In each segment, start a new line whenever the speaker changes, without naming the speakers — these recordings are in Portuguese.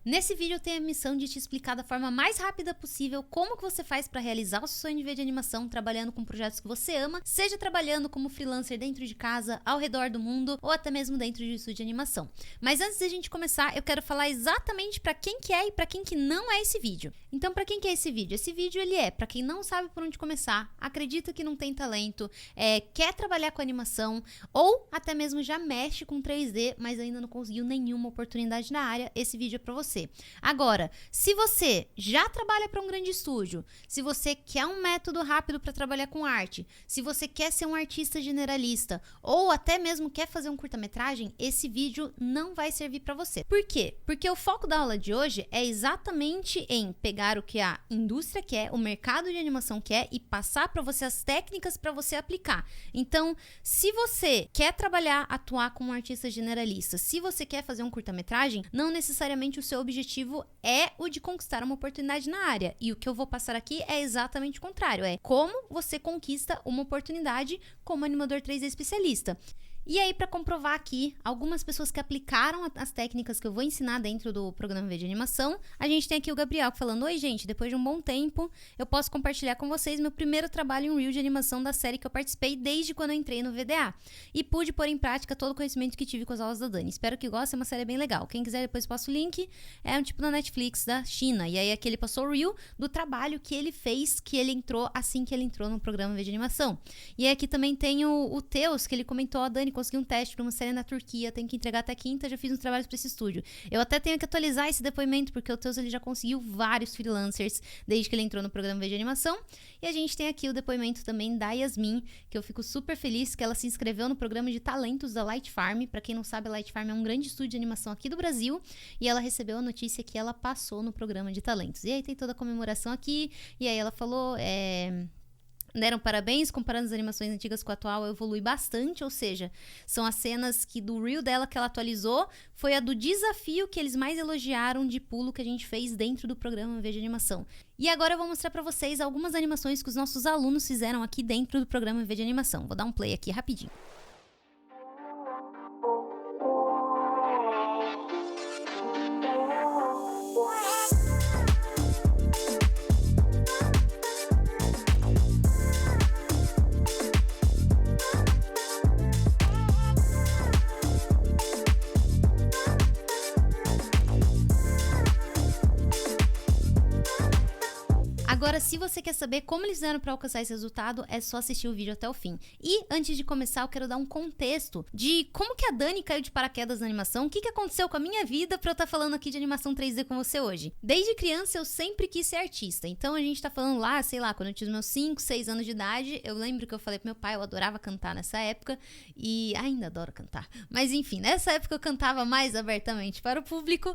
Nesse vídeo eu tenho a missão de te explicar da forma mais rápida possível como que você faz para realizar o seu sonho de ver de animação trabalhando com projetos que você ama, seja trabalhando como freelancer dentro de casa, ao redor do mundo ou até mesmo dentro de um estúdio de animação. Mas antes de a gente começar, eu quero falar exatamente para quem que é e para quem que não é esse vídeo. Então, para quem que é esse vídeo? Esse vídeo ele é para quem não sabe por onde começar, acredita que não tem talento, quer trabalhar com animação ou até mesmo já mexe com 3D, mas ainda não conseguiu nenhuma oportunidade na área. Esse vídeo é para você. Agora, se você já trabalha para um grande estúdio, se você quer um método rápido para trabalhar com arte, se você quer ser um artista generalista ou até mesmo quer fazer um curta-metragem, esse vídeo não vai servir para você. Por quê? Porque o foco da aula de hoje é exatamente em pegar o que a indústria quer, o mercado de animação quer e passar para você as técnicas para você aplicar. Então, se você quer trabalhar, atuar como um artista generalista, se você quer fazer um curta-metragem, não necessariamente o seu objetivo é o de conquistar uma oportunidade na área. E o que eu vou passar aqui é exatamente o contrário. É como você conquista uma oportunidade como animador 3D especialista. E aí, para comprovar aqui, algumas pessoas que aplicaram as técnicas que eu vou ensinar dentro do programa V de Animação, a gente tem aqui o Gabriel falando: oi gente, depois de um bom tempo, eu posso compartilhar com vocês meu primeiro trabalho em reel de animação da série que eu participei desde quando eu entrei no VDA. E pude pôr em prática todo o conhecimento que tive com as aulas da Dani. Espero que gostem, é uma série bem legal. Quem quiser depois passo o link, é um tipo da Netflix da China. E aí aqui ele passou o reel do trabalho que ele fez, que ele entrou assim que ele entrou no programa V de Animação. E aí aqui também tem o Teus, que ele comentou: a Dani, consegui um teste para uma série na Turquia, tenho que entregar até quinta, já fiz uns trabalhos para esse estúdio. Eu até tenho que atualizar esse depoimento, porque o Teus ele já conseguiu vários freelancers desde que ele entrou no programa V de Animação. E a gente tem aqui o depoimento também da Yasmin, que eu fico super feliz que ela se inscreveu no programa de talentos da Light Farm. Para quem não sabe, a Light Farm é um grande estúdio de animação aqui do Brasil, e ela recebeu a notícia que ela passou no programa de talentos. E aí tem toda a comemoração aqui, e aí ela falou, deram parabéns, comparando as animações antigas com a atual, eu evolui bastante, ou seja, são as cenas que do reel dela que ela atualizou, foi a do desafio que eles mais elogiaram de pulo que a gente fez dentro do programa V de Animação. E agora eu vou mostrar pra vocês algumas animações que os nossos alunos fizeram aqui dentro do programa V de Animação. Vou dar um play aqui rapidinho. Agora, se você quer saber como eles fizeram para alcançar esse resultado, é só assistir o vídeo até o fim. E, antes de começar, eu quero dar um contexto de como que a Dani caiu de paraquedas na animação, o que aconteceu com a minha vida para eu estar falando aqui de animação 3D com você hoje. Desde criança, eu sempre quis ser artista. Então, a gente tá falando lá, sei lá, quando eu tinha os meus 5, 6 anos de idade, eu lembro que eu falei pro meu pai, eu adorava cantar nessa época, e ainda adoro cantar. Mas, enfim, nessa época eu cantava mais abertamente para o público.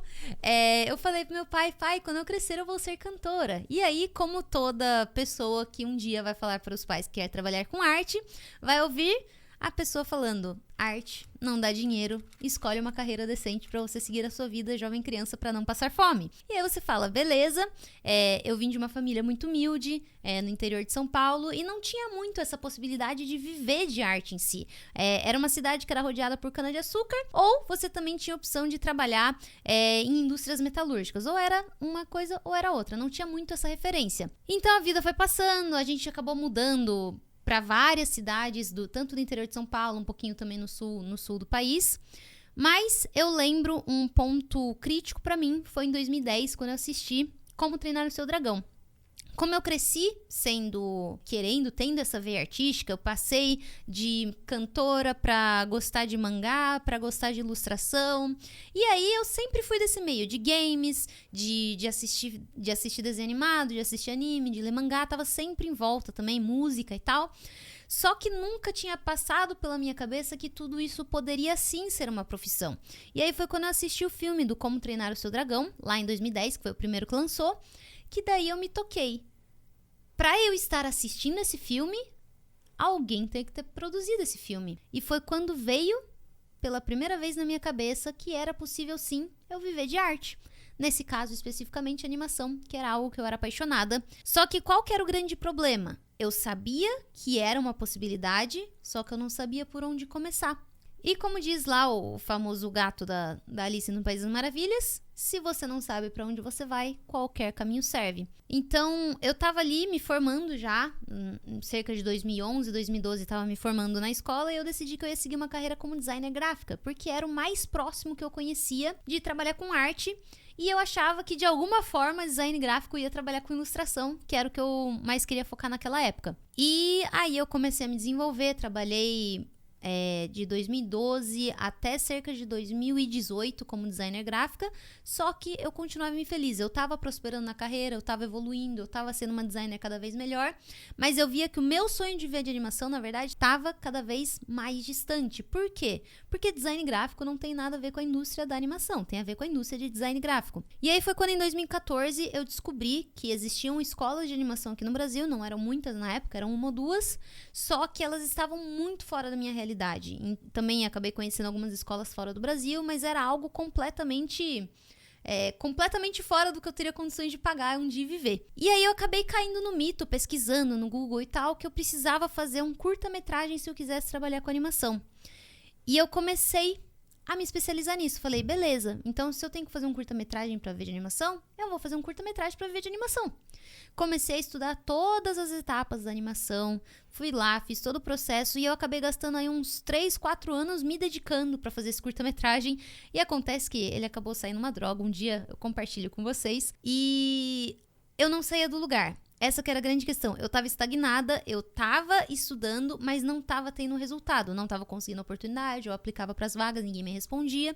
Eu falei pro meu pai, quando eu crescer eu vou ser cantora. E aí, como toda pessoa que um dia vai falar para os pais que quer trabalhar com arte, vai ouvir a pessoa falando: arte não dá dinheiro, escolhe uma carreira decente para você seguir a sua vida jovem criança para não passar fome. E aí você fala: beleza, eu vim de uma família muito humilde, no interior de São Paulo, e não tinha muito essa possibilidade de viver de arte em si. Era uma cidade que era rodeada por cana-de-açúcar, ou você também tinha a opção de trabalhar em indústrias metalúrgicas, ou era uma coisa ou era outra, não tinha muito essa referência. Então a vida foi passando, a gente acabou mudando para várias cidades, tanto do interior de São Paulo, um pouquinho também no sul do país. Mas eu lembro um ponto crítico para mim, foi em 2010, quando eu assisti Como Treinar o Seu Dragão. Como eu cresci tendo essa veia artística, eu passei de cantora pra gostar de mangá, pra gostar de ilustração. E aí eu sempre fui desse meio, de games, de assistir desenho animado, de assistir anime, de ler mangá, tava sempre em volta também, música e tal. Só que nunca tinha passado pela minha cabeça que tudo isso poderia sim ser uma profissão. E aí foi quando eu assisti o filme do Como Treinar o Seu Dragão, lá em 2010, que foi o primeiro que lançou, que daí eu me toquei. Pra eu estar assistindo esse filme, alguém tem que ter produzido esse filme. E foi quando veio, pela primeira vez na minha cabeça, que era possível sim eu viver de arte. Nesse caso, especificamente, animação, que era algo que eu era apaixonada. Só que qual que era o grande problema? Eu sabia que era uma possibilidade, só que eu não sabia por onde começar. E como diz lá o famoso gato da Alice no País das Maravilhas, se você não sabe pra onde você vai, qualquer caminho serve. Então, eu tava ali me formando já, cerca de 2011, 2012, tava me formando na escola e eu decidi que eu ia seguir uma carreira como designer gráfica, porque era o mais próximo que eu conhecia de trabalhar com arte. E eu achava que, de alguma forma, design gráfico ia trabalhar com ilustração, que era o que eu mais queria focar naquela época. E aí eu comecei a me desenvolver, trabalhei de 2012 até cerca de 2018 como designer gráfica, só que eu continuava infeliz. Eu tava prosperando na carreira, eu tava evoluindo, eu tava sendo uma designer cada vez melhor, mas eu via que o meu sonho de ver de animação, na verdade, estava cada vez mais distante. Por quê? Porque design gráfico não tem nada a ver com a indústria da animação, tem a ver com a indústria de design gráfico. E aí foi quando em 2014 eu descobri que existiam escolas de animação aqui no Brasil, não eram muitas na época, eram uma ou duas, só que elas estavam muito fora da minha realidade. Também acabei conhecendo algumas escolas fora do Brasil, mas era algo completamente fora do que eu teria condições de pagar um dia e viver. E aí eu acabei caindo no mito, pesquisando no Google e tal, que eu precisava fazer um curta-metragem se eu quisesse trabalhar com animação. E eu comecei a me especializar nisso. Falei, beleza, então se eu tenho que fazer um curta-metragem para ver de animação, eu vou fazer um curta-metragem para ver de animação. Comecei a estudar todas as etapas da animação, fui lá, fiz todo o processo e eu acabei gastando aí uns 3, 4 anos me dedicando para fazer esse curta-metragem. E acontece que ele acabou saindo uma droga, um dia eu compartilho com vocês. E eu não saía do lugar. Essa que era a grande questão. Eu tava estagnada, eu tava estudando, mas não tava tendo resultado. Não tava conseguindo oportunidade, eu aplicava pras vagas, ninguém me respondia.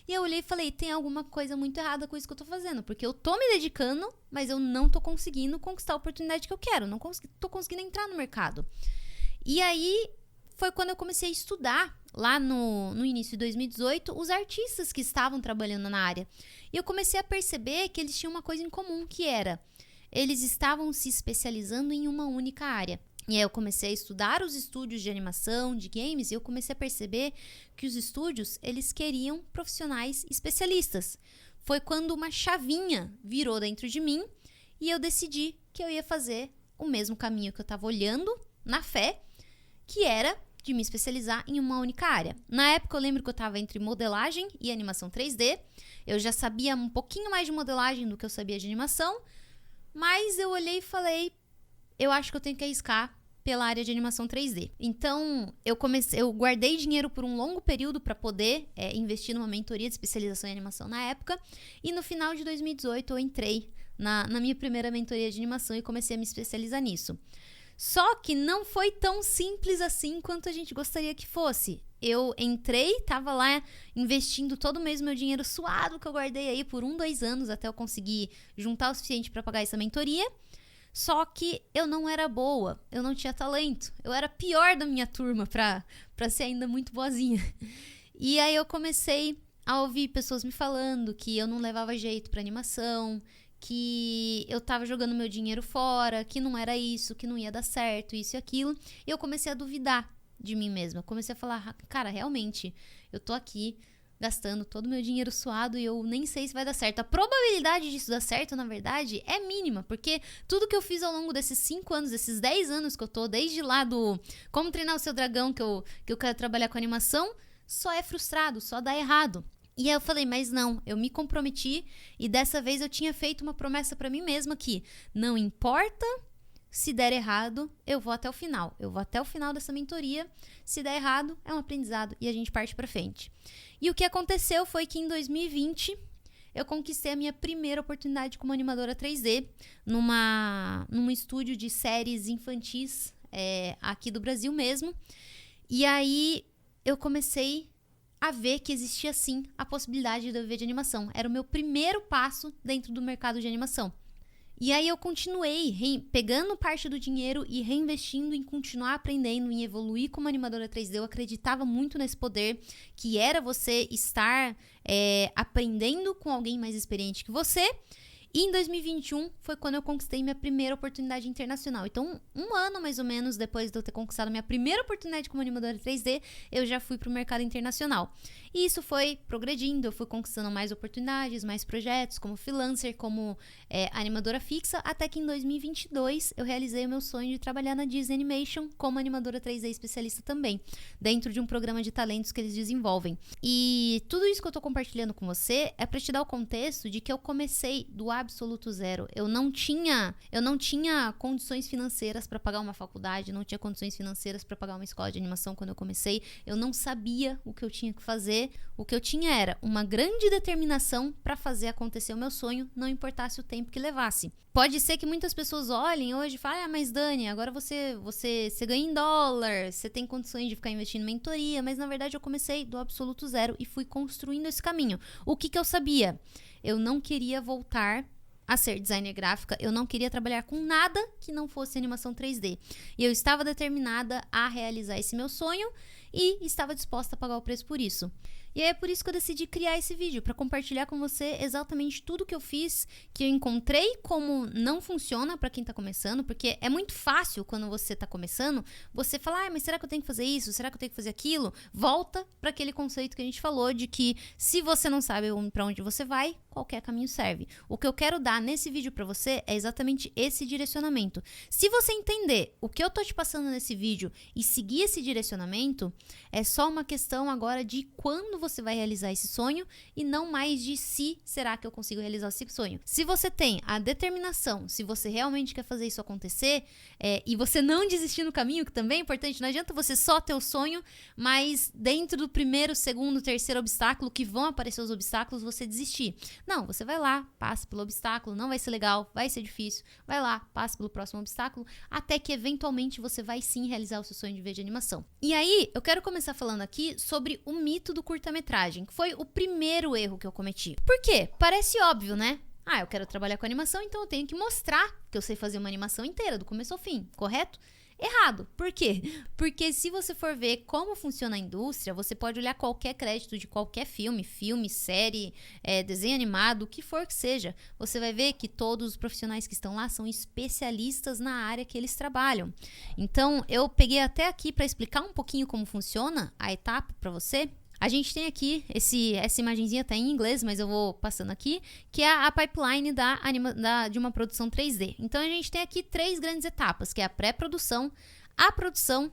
E eu olhei e falei, tem alguma coisa muito errada com isso que eu tô fazendo. Porque eu tô me dedicando, mas eu não tô conseguindo conquistar a oportunidade que eu quero. Não tô conseguindo entrar no mercado. E aí, foi quando eu comecei a estudar, lá no início de 2018, os artistas que estavam trabalhando na área. E eu comecei a perceber que eles tinham uma coisa em comum, que era... eles estavam se especializando em uma única área. E aí eu comecei a estudar os estúdios de animação, de games, e eu comecei a perceber que os estúdios, eles queriam profissionais especialistas. Foi quando uma chavinha virou dentro de mim e eu decidi que eu ia fazer o mesmo caminho que eu estava olhando, na fé, que era de me especializar em uma única área. Na época eu lembro que eu estava entre modelagem e animação 3D. Eu já sabia um pouquinho mais de modelagem do que eu sabia de animação, mas eu olhei e falei, eu acho que eu tenho que arriscar pela área de animação 3D. Então, eu guardei dinheiro por um longo período para poder investir numa mentoria de especialização em animação na época. E no final de 2018 eu entrei na minha primeira mentoria de animação e comecei a me especializar nisso. Só que não foi tão simples assim quanto a gente gostaria que fosse. Eu entrei, tava lá investindo todo mês meu dinheiro suado que eu guardei aí por 1, 2 anos até eu conseguir juntar o suficiente para pagar essa mentoria. Só que eu não era boa, eu não tinha talento. Eu era a pior da minha turma pra ser ainda muito boazinha. E aí eu comecei a ouvir pessoas me falando que eu não levava jeito pra animação, que eu tava jogando meu dinheiro fora, que não era isso, que não ia dar certo, isso e aquilo. E eu comecei a duvidar de mim mesma. Comecei a falar, cara, realmente, eu tô aqui gastando todo o meu dinheiro suado e eu nem sei se vai dar certo. A probabilidade disso dar certo, na verdade, é mínima, porque tudo que eu fiz ao longo desses 5 anos, desses 10 anos que eu tô, desde lá do Como Treinar o Seu Dragão, que eu quero trabalhar com animação, só é frustrado, só dá errado. E aí eu falei, mas não, eu me comprometi e dessa vez eu tinha feito uma promessa pra mim mesma que não importa se der errado, eu vou até o final. Eu vou até o final dessa mentoria. Se der errado, é um aprendizado e a gente parte pra frente. E o que aconteceu foi que em 2020 eu conquistei a minha primeira oportunidade como animadora 3D num estúdio de séries infantis aqui do Brasil mesmo. E aí eu comecei a ver que existia sim a possibilidade de eu viver de animação. Era o meu primeiro passo dentro do mercado de animação. E aí eu continuei pegando parte do dinheiro e reinvestindo em continuar aprendendo, em evoluir como animadora 3D. Eu acreditava muito nesse poder, que era você estar aprendendo com alguém mais experiente que você. E em 2021 foi quando eu conquistei minha primeira oportunidade internacional. Então, um ano mais ou menos depois de eu ter conquistado minha primeira oportunidade como animadora 3D, eu já fui para o mercado internacional. E isso foi progredindo, eu fui conquistando mais oportunidades, mais projetos, como freelancer, como animadora fixa, até que em 2022 eu realizei o meu sonho de trabalhar na Disney Animation como animadora 3D especialista também, dentro de um programa de talentos que eles desenvolvem. E tudo isso que eu tô compartilhando com você é para te dar o contexto de que eu comecei do absoluto zero. Eu não tinha condições financeiras para pagar uma faculdade, não tinha condições financeiras para pagar uma escola de animação quando eu comecei. Eu não sabia o que eu tinha que fazer. O que eu tinha era uma grande determinação para fazer acontecer o meu sonho, não importasse o tempo que levasse. Pode ser que muitas pessoas olhem hoje e falem, mas Dani, agora você ganha em dólar, você tem condições de ficar investindo em mentoria, mas na verdade eu comecei do absoluto zero e fui construindo esse caminho. O que eu sabia? Eu não queria voltar a ser designer gráfica, eu não queria trabalhar com nada que não fosse animação 3D. E eu estava determinada a realizar esse meu sonho e estava disposta a pagar o preço por isso. E é por isso que eu decidi criar esse vídeo, para compartilhar com você exatamente tudo que eu fiz, que eu encontrei como não funciona para quem tá começando, porque é muito fácil quando você tá começando, você falar, mas será que eu tenho que fazer isso? Será que eu tenho que fazer aquilo? Volta para aquele conceito que a gente falou de que se você não sabe para onde você vai, qualquer caminho serve. O que eu quero dar nesse vídeo para você é exatamente esse direcionamento. Se você entender o que eu tô te passando nesse vídeo e seguir esse direcionamento, é só uma questão agora de quando você vai realizar esse sonho e não mais de se será que eu consigo realizar esse sonho. Se você tem a determinação, se você realmente quer fazer isso acontecer e você não desistir no caminho, que também é importante, não adianta você só ter o sonho, mas dentro do primeiro, segundo, terceiro obstáculo, que vão aparecer os obstáculos, você desistir. Não, você vai lá, passa pelo obstáculo, não vai ser legal, vai ser difícil, vai lá, passa pelo próximo obstáculo, até que eventualmente você vai sim realizar o seu sonho de ver de animação. E aí, eu quero começar falando aqui sobre o mito do curta-metragem, que foi o primeiro erro que eu cometi. Por quê? Parece óbvio, né? Eu quero trabalhar com animação, então eu tenho que mostrar que eu sei fazer uma animação inteira, do começo ao fim, correto? Errado. Por quê? Porque se você for ver como funciona a indústria, você pode olhar qualquer crédito de qualquer filme, série, desenho animado, o que for que seja. Você vai ver que todos os profissionais que estão lá são especialistas na área que eles trabalham. Então, eu peguei até aqui para explicar um pouquinho como funciona a etapa para você. A gente tem aqui, essa imagenzinha tá em inglês, mas eu vou passando aqui, que é a pipeline de uma produção 3D. Então, a gente tem aqui 3 grandes etapas, que é a pré-produção, a produção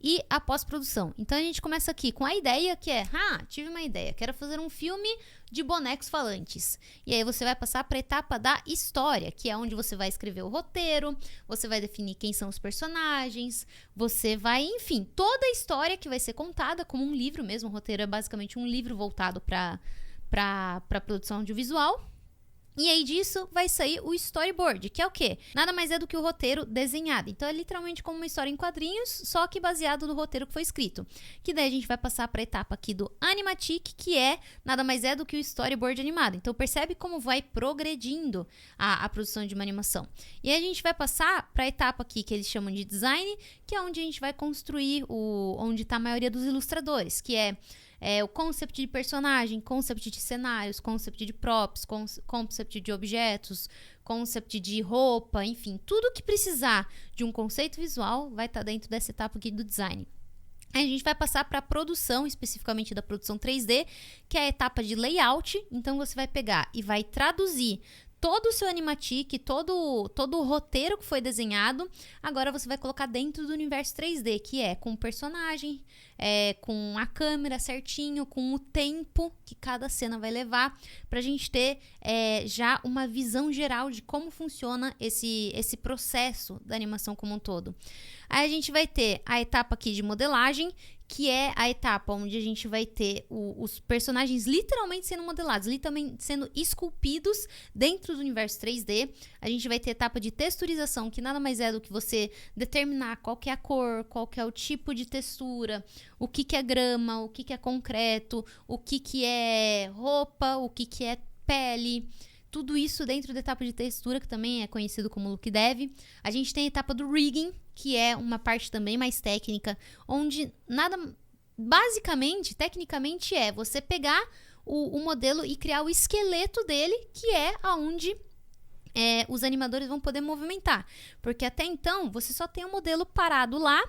e a pós-produção. Então, a gente começa aqui com a ideia, que é, tive uma ideia, quero fazer um filme de bonecos falantes. E aí você vai passar para a etapa da história, que é onde você vai escrever o roteiro, você vai definir quem são os personagens, você vai, enfim, toda a história que vai ser contada como um livro mesmo. O roteiro é basicamente um livro voltado para produção audiovisual. E aí disso vai sair o storyboard, que é o quê? Nada mais é do que o roteiro desenhado. Então é literalmente como uma história em quadrinhos, só que baseado no roteiro que foi escrito. Que daí a gente vai passar para a etapa aqui do animatic, que é nada mais é do que o storyboard animado. Então percebe como vai progredindo a produção de uma animação. E aí a gente vai passar para a etapa aqui que eles chamam de design, que é onde a gente vai construir onde está a maioria dos ilustradores, que é o concept de personagem, concept de cenários, concept de props, concept de objetos, concept de roupa, enfim, tudo que precisar de um conceito visual vai estar dentro dessa etapa aqui do design. Aí a gente vai passar para a produção, especificamente da produção 3D, que é a etapa de layout. Então você vai pegar e vai traduzir todo o seu animatic, todo o roteiro que foi desenhado, agora você vai colocar dentro do universo 3D, que é com o personagem, com a câmera certinho, com o tempo que cada cena vai levar, pra gente ter já uma visão geral de como funciona esse processo da animação como um todo. Aí a gente vai ter a etapa aqui de modelagem, que é a etapa onde a gente vai ter os personagens literalmente sendo modelados, literalmente sendo esculpidos dentro do universo 3D. A gente vai ter a etapa de texturização, que nada mais é do que você determinar qual que é a cor, qual que é o tipo de textura, o que é grama, o que é concreto, o que é roupa, o que é pele. Tudo isso dentro da etapa de textura, que também é conhecido como look dev. A gente tem a etapa do rigging, que é uma parte também mais técnica, onde basicamente, tecnicamente, você pegar o modelo e criar o esqueleto dele, que é aonde os animadores vão poder movimentar. Porque até então, você só tem o modelo parado lá,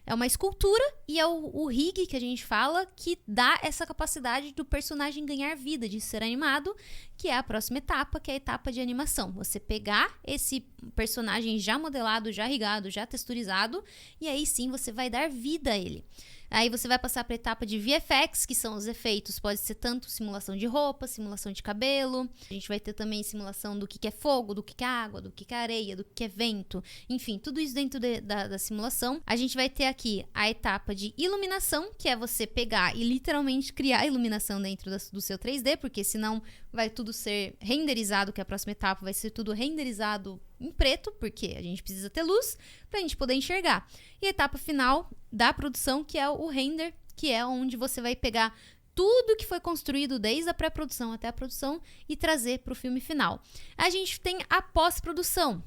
é uma escultura e é o rig que a gente fala que dá essa capacidade do personagem ganhar vida, de ser animado, que é a próxima etapa, que é a etapa de animação. Você pegar esse personagem já modelado, já rigado, já texturizado, e aí sim você vai dar vida a ele. Aí você vai passar para a etapa de VFX, que são os efeitos. Pode ser tanto simulação de roupa, simulação de cabelo. A gente vai ter também simulação do que é fogo, do que é água, do que é areia, do que é vento. Enfim, tudo isso dentro da simulação. A gente vai ter aqui a etapa de iluminação, que é você pegar e literalmente criar iluminação dentro do seu 3D, porque senão vai tudo ser renderizado, que é a próxima etapa vai ser tudo renderizado em preto, porque a gente precisa ter luz pra gente poder enxergar. E a etapa final da produção, que é o render, que é onde você vai pegar tudo que foi construído desde a pré-produção até a produção e trazer para o filme final. A gente tem a pós-produção,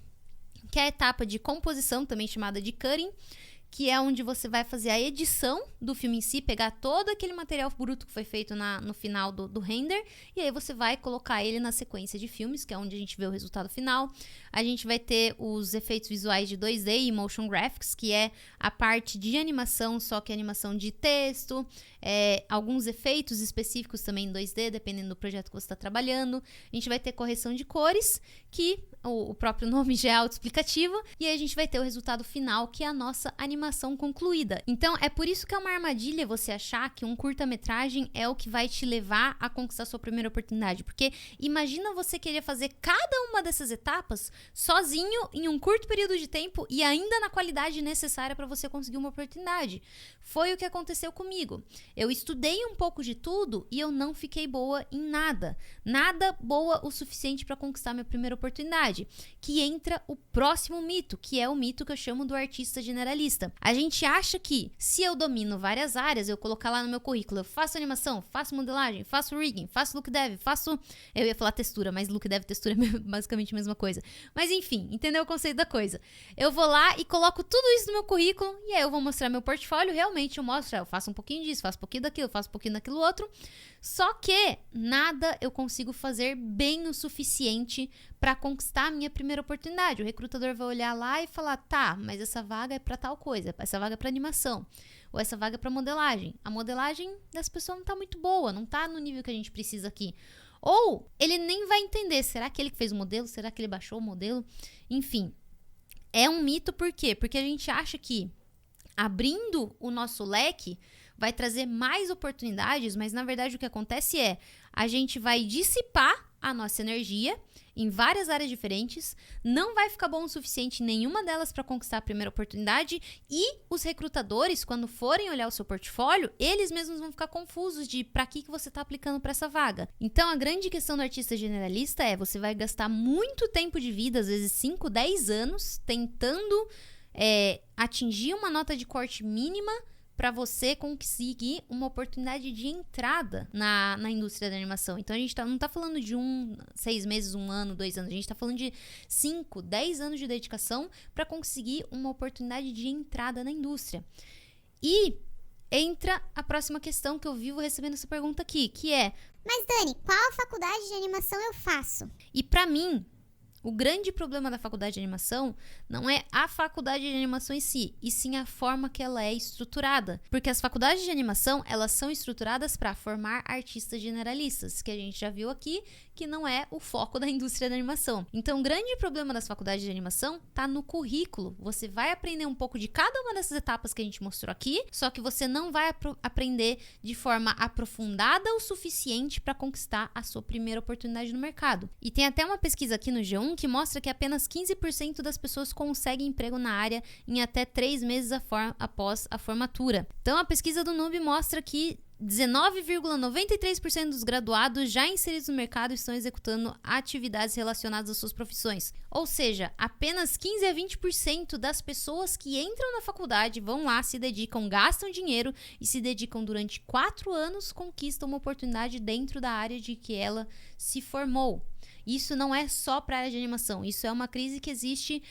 que é a etapa de composição, também chamada de cutting, que é onde você vai fazer a edição do filme em si, pegar todo aquele material bruto que foi feito no final do render, e aí você vai colocar ele na sequência de filmes, que é onde a gente vê o resultado final. A gente vai ter os efeitos visuais de 2D e motion graphics, que é a parte de animação, só que animação de texto, alguns efeitos específicos também em 2D, dependendo do projeto que você está trabalhando. A gente vai ter correção de cores, que o próprio nome já é autoexplicativo, e aí a gente vai ter o resultado final, que é a nossa animação concluída. Então, é por isso que é uma armadilha você achar que um curta-metragem é o que vai te levar a conquistar a sua primeira oportunidade, porque imagina você querer fazer cada uma dessas etapas sozinho em um curto período de tempo e ainda na qualidade necessária para você conseguir uma oportunidade. Foi o que aconteceu comigo. Eu estudei um pouco de tudo e eu não fiquei boa em nada. Nada boa o suficiente para conquistar minha primeira oportunidade. Que entra o próximo mito, que é o mito que eu chamo do artista generalista. A gente acha que se eu domino várias áreas, eu colocar lá no meu currículo, eu faço animação, faço modelagem, faço rigging, faço look dev, faço... Eu ia falar textura, mas look dev e textura é basicamente a mesma coisa. Mas enfim, entendeu o conceito da coisa. Eu vou lá e coloco tudo isso no meu currículo e aí eu vou mostrar meu portfólio. Realmente eu mostro, eu faço um pouquinho disso, faço um pouquinho daquilo, faço um pouquinho daquilo outro. Só que nada eu consigo fazer bem o suficiente para conquistar a minha primeira oportunidade. O recrutador vai olhar lá e falar, tá, mas essa vaga é para tal coisa, essa vaga é para animação, ou essa vaga é para modelagem. A modelagem dessa pessoa não tá muito boa, não tá no nível que a gente precisa aqui. Ou ele nem vai entender, será que ele que fez o modelo? Será que ele baixou o modelo? Enfim, é um mito, por quê? Porque a gente acha que abrindo o nosso leque vai trazer mais oportunidades, mas na verdade o que acontece é a gente vai dissipar a nossa energia em várias áreas diferentes, não vai ficar bom o suficiente em nenhuma delas para conquistar a primeira oportunidade e os recrutadores, quando forem olhar o seu portfólio, eles mesmos vão ficar confusos de para que você está aplicando para essa vaga. Então a grande questão do artista generalista é você vai gastar muito tempo de vida, às vezes 5, 10 anos, tentando atingir uma nota de corte mínima para você conseguir uma oportunidade de entrada na indústria da animação. Então a gente não tá falando de 6 meses, 1 ano, 2 anos. A gente tá falando de 5, 10 anos de dedicação para conseguir uma oportunidade de entrada na indústria. E entra a próxima questão que eu vivo recebendo essa pergunta aqui, que é:
mas Dani, qual faculdade de animação eu faço?
E para mim, o grande problema da faculdade de animação não é a faculdade de animação em si, e sim a forma que ela é estruturada. Porque as faculdades de animação, elas são estruturadas para formar artistas generalistas, que a gente já viu aqui, que não é o foco da indústria da animação. Então, o grande problema das faculdades de animação tá no currículo. Você vai aprender um pouco de cada uma dessas etapas que a gente mostrou aqui, só que você não vai aprender de forma aprofundada o suficiente para conquistar a sua primeira oportunidade no mercado. E tem até uma pesquisa aqui no G1 que mostra que apenas 15% das pessoas conseguem emprego na área em até 3 meses após a formatura. Então, a pesquisa do Noob mostra que 19,93% dos graduados já inseridos no mercado estão executando atividades relacionadas às suas profissões. Ou seja, apenas 15 a 20% das pessoas que entram na faculdade vão lá, se dedicam, gastam dinheiro e se dedicam durante 4 anos, conquistam uma oportunidade dentro da área de que ela se formou. Isso não é só para a área de animação, isso é uma crise que existe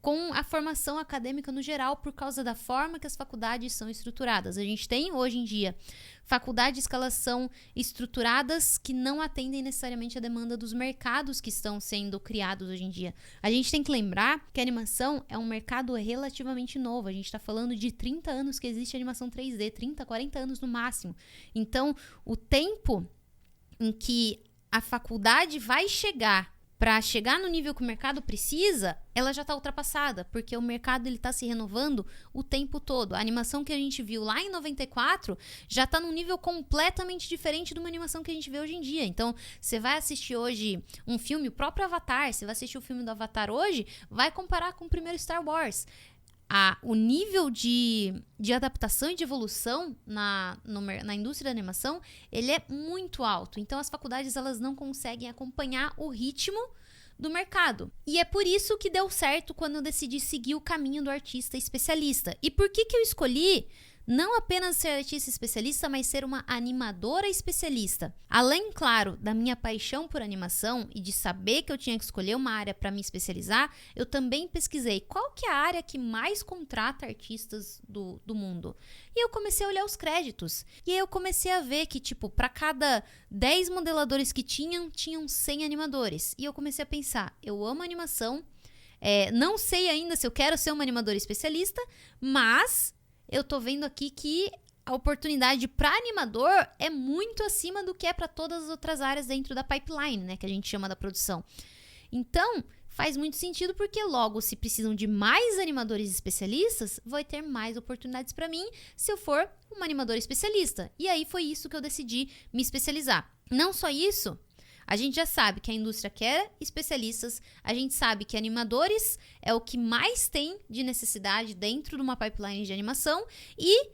com a formação acadêmica no geral por causa da forma que as faculdades são estruturadas. A gente tem hoje em dia faculdades que elas são estruturadas que não atendem necessariamente a demanda dos mercados que estão sendo criados hoje em dia. A gente tem que lembrar que a animação é um mercado relativamente novo. A gente está falando de 30 anos que existe animação 3D, 30, 40 anos no máximo. Então, o tempo em que a faculdade vai chegar para chegar no nível que o mercado precisa, ela já está ultrapassada, porque o mercado está se renovando o tempo todo. A animação que a gente viu lá em 94 já está num nível completamente diferente de uma animação que a gente vê hoje em dia. Então, você vai assistir hoje um filme, o próprio Avatar, você vai assistir o filme do Avatar hoje, vai comparar com o primeiro Star Wars. O nível de adaptação e de evolução na indústria da animação, ele é muito alto. Então, as faculdades elas não conseguem acompanhar o ritmo do mercado. E é por isso que deu certo quando eu decidi seguir o caminho do artista especialista. E por que eu escolhi não apenas ser artista especialista, mas ser uma animadora especialista? Além, claro, da minha paixão por animação e de saber que eu tinha que escolher uma área para me especializar, eu também pesquisei qual que é a área que mais contrata artistas do mundo. E eu comecei a olhar os créditos. E aí eu comecei a ver que, para cada 10 modeladores que tinham 100 animadores. E eu comecei a pensar, eu amo animação, não sei ainda se eu quero ser uma animadora especialista, mas eu tô vendo aqui que a oportunidade para animador é muito acima do que é para todas as outras áreas dentro da pipeline, né, que a gente chama da produção. Então, faz muito sentido porque logo, se precisam de mais animadores especialistas, vai ter mais oportunidades para mim se eu for uma animadora especialista. E aí foi isso que eu decidi me especializar. Não só isso, a gente já sabe que a indústria quer especialistas, a gente sabe que animadores é o que mais tem de necessidade dentro de uma pipeline de animação e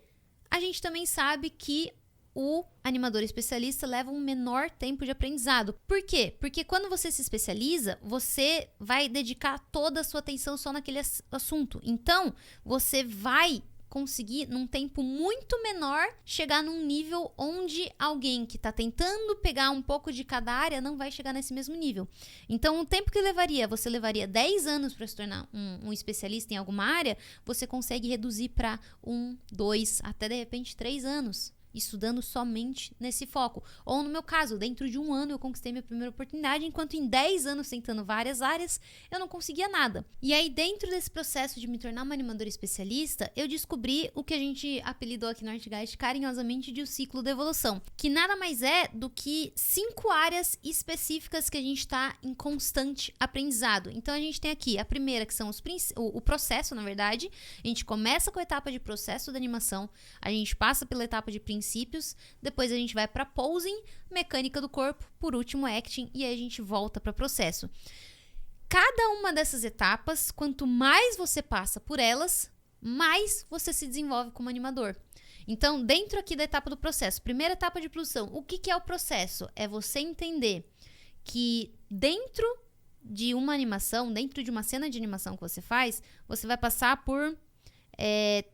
a gente também sabe que o animador especialista leva um menor tempo de aprendizado. Por quê? Porque quando você se especializa, você vai dedicar toda a sua atenção só naquele assunto. Então, você vai conseguir, num tempo muito menor, chegar num nível onde alguém que está tentando pegar um pouco de cada área não vai chegar nesse mesmo nível. Então, o tempo que você levaria 10 anos para se tornar um especialista em alguma área, você consegue reduzir para 1, 2, até de repente 3 anos. Estudando somente nesse foco. Ou no meu caso, dentro de 1 ano eu conquistei minha primeira oportunidade, enquanto em 10 anos tentando várias áreas, eu não conseguia nada. E aí dentro desse processo de me tornar uma animadora especialista, eu descobri o que a gente apelidou aqui no Artgeist carinhosamente de o ciclo da evolução, que nada mais é do que 5 áreas específicas que a gente está em constante aprendizado. Então a gente tem aqui a primeira, que são o processo, na verdade. A gente começa com a etapa de processo da animação, a gente passa pela etapa de princípios, depois a gente vai para posing, mecânica do corpo, por último acting, e aí a gente volta para processo. Cada uma dessas etapas, quanto mais você passa por elas, mais você se desenvolve como animador. Então, dentro aqui da etapa do processo, primeira etapa de produção, o que é o processo? É você entender que dentro de uma animação, dentro de uma cena de animação que você faz, você vai passar por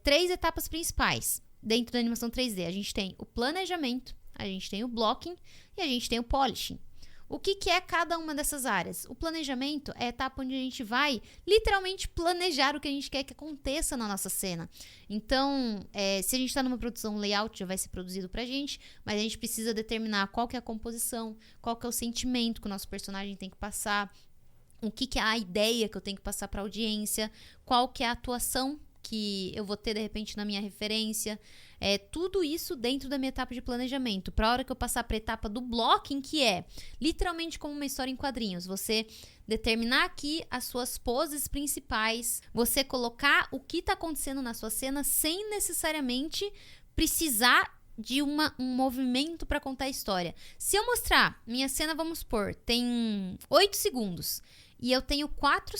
3 etapas principais. Dentro da animação 3D, a gente tem o planejamento, a gente tem o blocking e a gente tem o polishing. O que é cada uma dessas áreas? O planejamento é a etapa onde a gente vai literalmente planejar o que a gente quer que aconteça na nossa cena. Então, se a gente está numa produção, o layout já vai ser produzido pra gente, mas a gente precisa determinar qual que é a composição, qual que é o sentimento que o nosso personagem tem que passar, o que é a ideia que eu tenho que passar pra audiência, qual que é a atuação que eu vou ter de repente na minha referência, tudo isso dentro da minha etapa de planejamento, para a hora que eu passar para a etapa do blocking, que é literalmente como uma história em quadrinhos, você determinar aqui as suas poses principais, você colocar o que está acontecendo na sua cena sem necessariamente precisar de um movimento para contar a história. Se eu mostrar minha cena, vamos supor, tem 8 segundos e eu tenho 4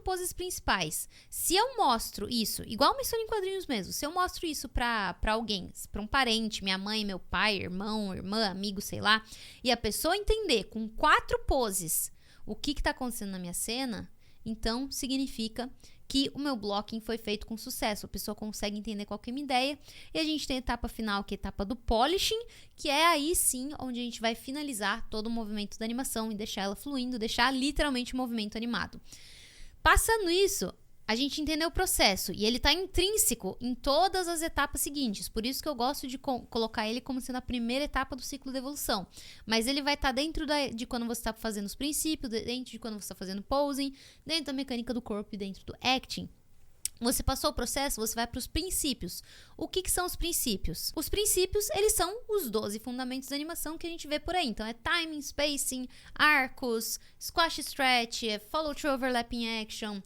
poses principais. Se eu mostro isso, igual uma história em quadrinhos mesmo, se eu mostro isso pra alguém, pra um parente, minha mãe, meu pai, irmão, irmã, amigo, sei lá, e a pessoa entender com 4 poses o que tá acontecendo na minha cena, então significa que o meu blocking foi feito com sucesso. A pessoa consegue entender qual que é a minha ideia. E a gente tem a etapa final, que é a etapa do polishing, que é aí sim onde a gente vai finalizar todo o movimento da animação e deixar ela fluindo, deixar literalmente o movimento animado. Passando isso, a gente entendeu o processo e ele está intrínseco em todas as etapas seguintes. Por isso que eu gosto de colocar ele como sendo a primeira etapa do ciclo de evolução. Mas ele vai estar dentro de quando você está fazendo os princípios, dentro de quando você está fazendo posing, dentro da mecânica do corpo e dentro do acting. Você passou o processo, você vai para os princípios. O que são os princípios? Os princípios, eles são os 12 fundamentos da animação que a gente vê por aí. Então, é timing, spacing, arcos, squash stretch, follow through overlapping action,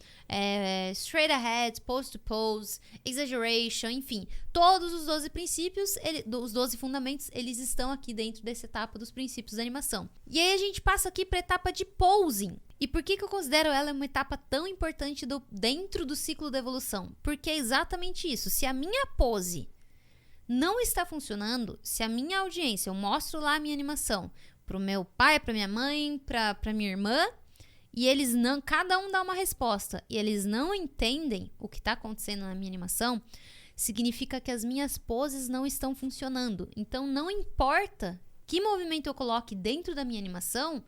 straight ahead, pose to pose, exaggeration, enfim. Todos os 12 princípios, os 12 fundamentos, eles estão aqui dentro dessa etapa dos princípios da animação. E aí a gente passa aqui para a etapa de posing. E por que eu considero ela uma etapa tão importante dentro do ciclo da evolução? Porque é exatamente isso. Se a minha pose não está funcionando, se a minha audiência, eu mostro lá a minha animação pro meu pai, pra minha mãe, pra minha irmã, e eles não, cada um dá uma resposta, e eles não entendem o que está acontecendo na minha animação, significa que as minhas poses não estão funcionando. Então, não importa que movimento eu coloque dentro da minha animação,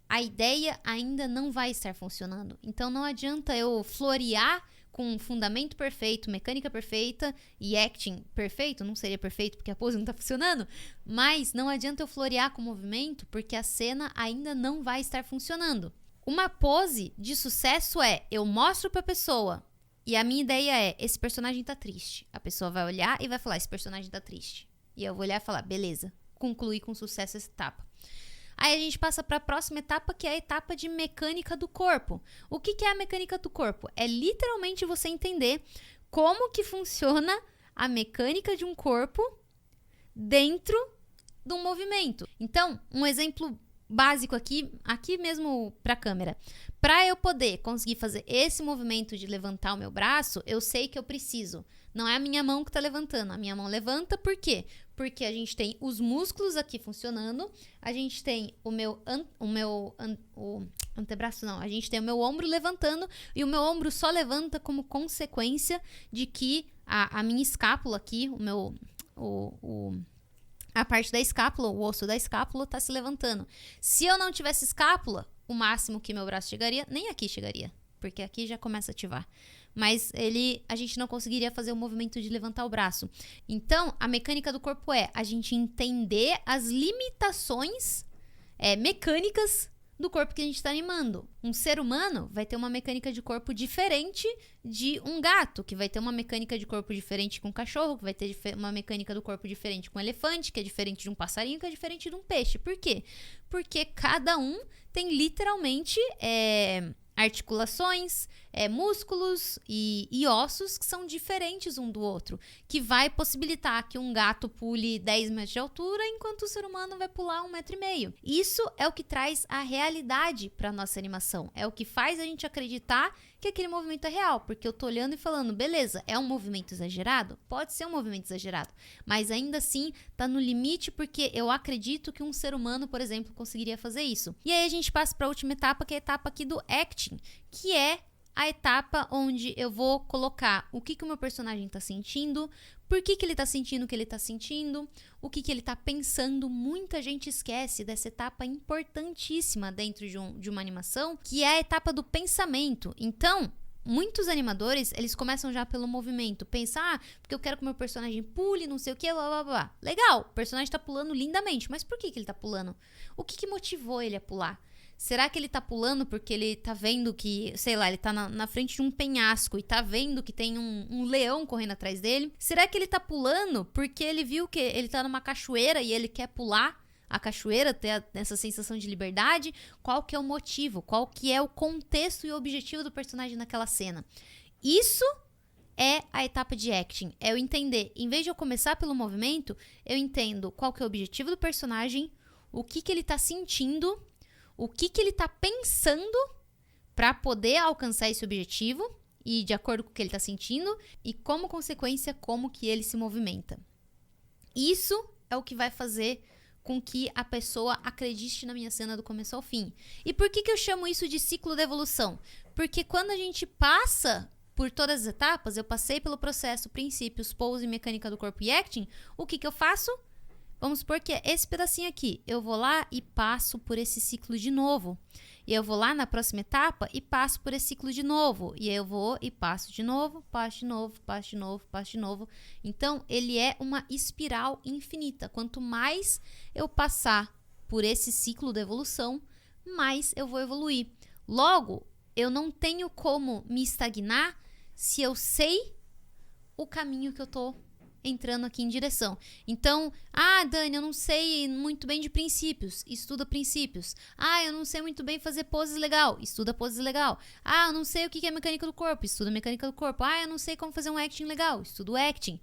a ideia ainda não vai estar funcionando. Então, não adianta eu florear com um fundamento perfeito, mecânica perfeita e acting perfeito. Não seria perfeito porque a pose não está funcionando, mas não adianta eu florear com o movimento porque a cena ainda não vai estar funcionando. Uma pose de sucesso eu mostro para a pessoa e a minha ideia esse personagem tá triste. A pessoa vai olhar e vai falar, esse personagem tá triste. E eu vou olhar e falar, beleza, concluí com sucesso essa etapa. Aí a gente passa para a próxima etapa, que é a etapa de mecânica do corpo. O que é a mecânica do corpo? É literalmente você entender como que funciona a mecânica de um corpo dentro de um movimento. Então, um exemplo básico aqui mesmo para a câmera. Para eu poder conseguir fazer esse movimento de levantar o meu braço, eu sei que eu preciso. Não é a minha mão que está levantando. A minha mão levanta por quê? Porque a gente tem os músculos aqui funcionando, a gente tem o antebraço não, a gente tem o meu ombro levantando e o meu ombro só levanta como consequência de que a minha escápula aqui, a parte da escápula, o osso da escápula está se levantando. Se eu não tivesse escápula, o máximo que meu braço chegaria, nem aqui chegaria, porque aqui já começa a ativar. Mas a gente não conseguiria fazer o movimento de levantar o braço. Então, a mecânica do corpo é a gente entender as limitações mecânicas do corpo que a gente está animando. Um ser humano vai ter uma mecânica de corpo diferente de um gato, que vai ter uma mecânica de corpo diferente com um cachorro, que vai ter uma mecânica do corpo diferente com um elefante, que é diferente de um passarinho, que é diferente de um peixe. Por quê? Porque cada um tem literalmente articulações, músculos e ossos que são diferentes um do outro, que vai possibilitar que um gato pule 10 metros de altura, enquanto o ser humano vai pular 1,5 metro. Isso é o que traz a realidade para nossa animação, é o que faz a gente acreditar que aquele movimento é real, porque eu tô olhando e falando, beleza, é um movimento exagerado? Pode ser um movimento exagerado, mas ainda assim tá no limite porque eu acredito que um ser humano, por exemplo, conseguiria fazer isso. E aí a gente passa para a última etapa, que é a etapa aqui do acting, que é a etapa onde eu vou colocar o que o meu personagem tá sentindo, por que ele tá sentindo o que ele tá sentindo, o que ele tá pensando. Muita gente esquece dessa etapa importantíssima dentro de uma animação, que é a etapa do pensamento. Então, muitos animadores, eles começam já pelo movimento. Pensar, porque eu quero que o meu personagem pule, não sei o que, blá, blá, blá. Legal, o personagem tá pulando lindamente, mas por que ele tá pulando? O que motivou ele a pular? Será que ele tá pulando porque ele tá vendo que, sei lá, ele tá na frente de um penhasco e tá vendo que tem um leão correndo atrás dele? Será que ele tá pulando porque ele viu que ele tá numa cachoeira e ele quer pular a cachoeira, ter essa sensação de liberdade? Qual que é o motivo? Qual que é o contexto e o objetivo do personagem naquela cena? Isso é a etapa de acting. É eu entender, em vez de eu começar pelo movimento, eu entendo qual que é o objetivo do personagem, o que ele tá sentindo, o que ele está pensando para poder alcançar esse objetivo e de acordo com o que ele está sentindo e como consequência como que ele se movimenta. Isso é o que vai fazer com que a pessoa acredite na minha cena do começo ao fim. E por que eu chamo isso de ciclo de evolução? Porque quando a gente passa por todas as etapas, eu passei pelo processo, princípios, pose, mecânica do corpo e acting, o que eu faço? Vamos supor que é esse pedacinho aqui. Eu vou lá e passo por esse ciclo de novo. E eu vou lá na próxima etapa e passo por esse ciclo de novo. E aí eu vou e passo de novo, passo de novo, passo de novo, passo de novo. Então, ele é uma espiral infinita. Quanto mais eu passar por esse ciclo da evolução, mais eu vou evoluir. Logo, eu não tenho como me estagnar se eu sei o caminho que eu tô entrando aqui em direção. Então, Dani, eu não sei muito bem de princípios, estuda princípios. Eu não sei muito bem fazer poses legal, estuda poses legal. Eu não sei o que é mecânica do corpo, estuda mecânica do corpo. Eu não sei como fazer um acting legal, estuda o acting.